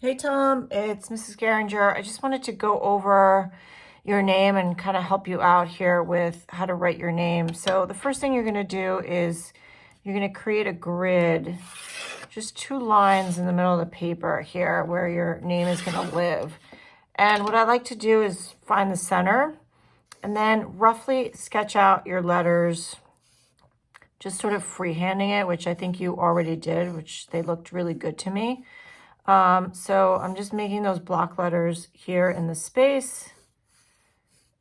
Hey Tom, it's Mrs. Geringer. I just wanted to go over your name and kind of help you out here with how to write your name. So the first thing you're going to do is you're going to create a grid, just 2 lines in the middle of the paper here where your name is going to live. And what I like to do is find the center and then roughly sketch out your letters, just sort of freehanding it, which I think you already did, which they looked really good to me. So I'm just making those block letters here in the space.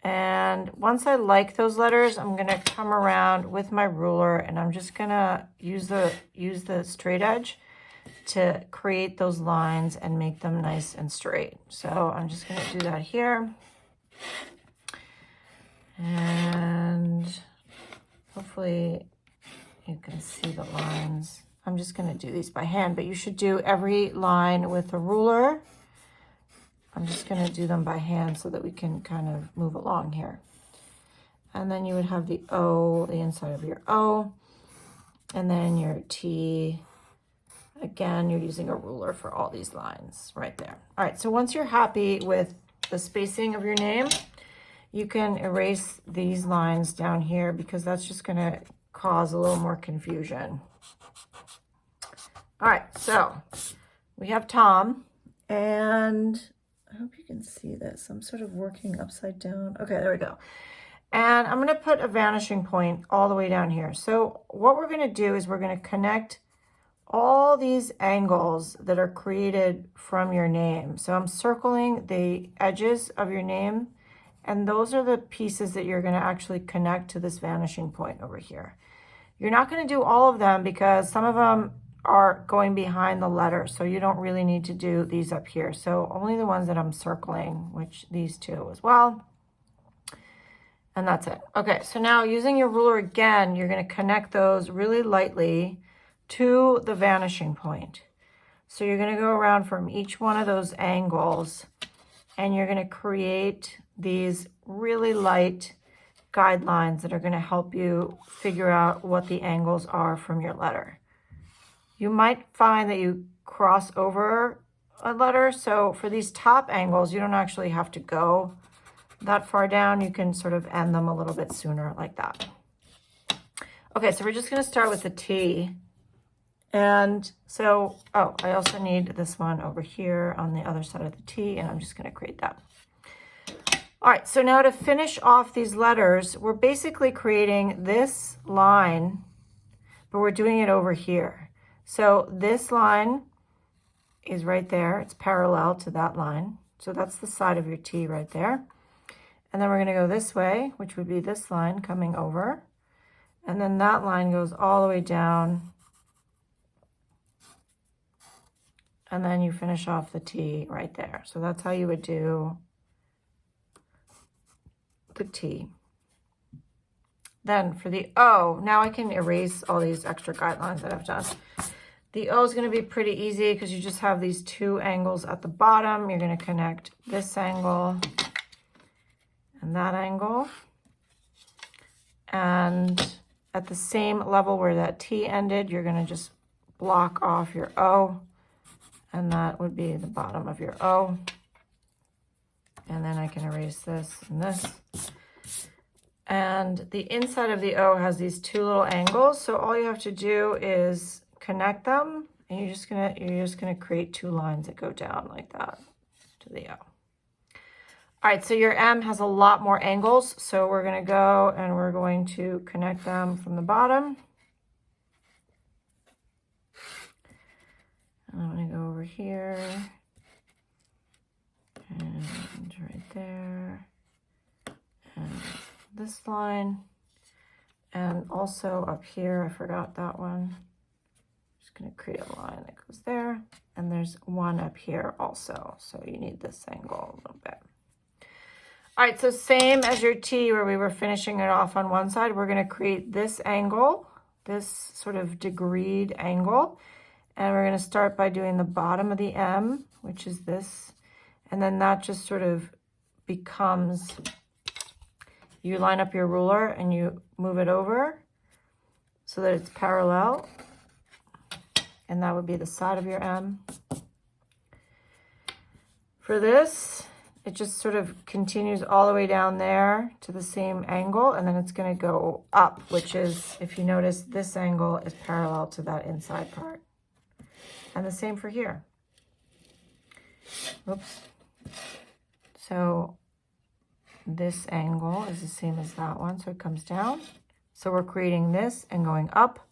And once I like those letters, I'm going to come around with my ruler and I'm just going to use the straight edge to create those lines and make them nice and straight. So I'm just going to do that here. And hopefully you can see the lines. I'm just going to do these by hand, but you should do every line with a ruler. I'm just going to do them by hand so that we can kind of move along here. And then you would have the O, the inside of your O, and then your T. Again, you're using a ruler for all these lines right there. All right, so once you're happy with the spacing of your name, you can erase these lines down here because that's just going to cause a little more confusion. All right, so we have Tom, and I hope you can see this. I'm sort of working upside down. Okay, there we go. And I'm going to put a vanishing point all the way down here. So what we're going to do is we're going to connect all these angles that are created from your name. So I'm circling the edges of your name, and those are the pieces that you're going to actually connect to this vanishing point over here. You're not going to do all of them because some of them are going behind the letter, so you don't really need to do these up here. So only the ones that I'm circling, which these two as well. And that's it. Okay, so now using your ruler again, you're going to connect those really lightly to the vanishing point. So you're going to go around from each one of those angles and you're going to create these really light guidelines that are going to help you figure out what the angles are from your letter. You might find that you cross over a letter. So for these top angles, you don't actually have to go that far down. You can sort of end them a little bit sooner like that. Okay, so we're just going to start with the T. And so, I also need this one over here on the other side of the T, and I'm just going to create that. All right, so now to finish off these letters, we're basically creating this line, but we're doing it over here. So this line is right there. It's parallel to that line. So that's the side of your T right there. And then we're going to go this way, which would be this line coming over. And then that line goes all the way down. And then you finish off the T right there. So that's how you would do the T. Then for the O, now I can erase all these extra guidelines that I've done. The O is going to be pretty easy because you just have these 2 angles at the bottom. You're going to connect this angle and that angle. And at the same level where that T ended, you're going to just block off your O. And that would be the bottom of your O. And then I can erase this and this. And the inside of the O has these 2 little angles. So all you have to do is connect them, and you're just gonna create 2 lines that go down like that to the O. All right, so your M has a lot more angles. So we're gonna go and we're going to connect them from the bottom. I'm gonna go over here and right there and this line, and also up here, I forgot that one. Just gonna create a line that goes there, and there's one up here also, so you need this angle a little bit. All right, so same as your T where we were finishing it off on one side, we're gonna create this angle, this sort of degreed angle. And we're going to start by doing the bottom of the M, which is this. And then that just sort of becomes, you line up your ruler and you move it over so that it's parallel. And that would be the side of your M. For this, it just sort of continues all the way down there to the same angle, and then it's going to go up, which is, if you notice, this angle is parallel to that inside part. And the same for here. Oops. So this angle is the same as that one, so it comes down. So we're creating this and going up.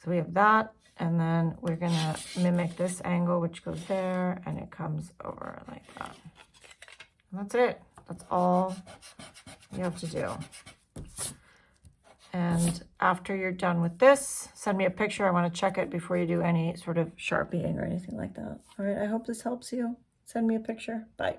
So we have that, and then we're going to mimic this angle, which goes there, and it comes over like that. And that's it. That's all you have to do. And after you're done with this, send me a picture. I want to check it before you do any sort of sharpieing or anything like that. All right, I hope this helps you. Send me a picture. Bye.